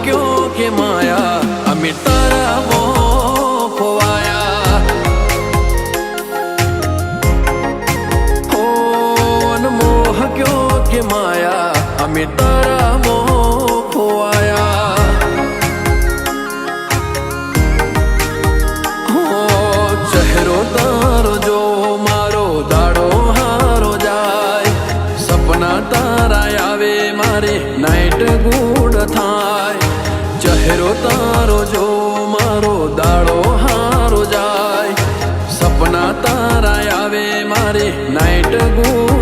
क्यों के माया अमी तारा मोह खोवाया हो अनमोह क्यों के माया अमी तारा मोह खोवाया हो चेहरो तारो जो मारो दाड़ो हारो जाए सपना तारा आवे मारे नाइट गुड थाय चेहरो तारो जो मारो दाड़ो हारो जाए सपना तारा आवे मारे नाइट गुड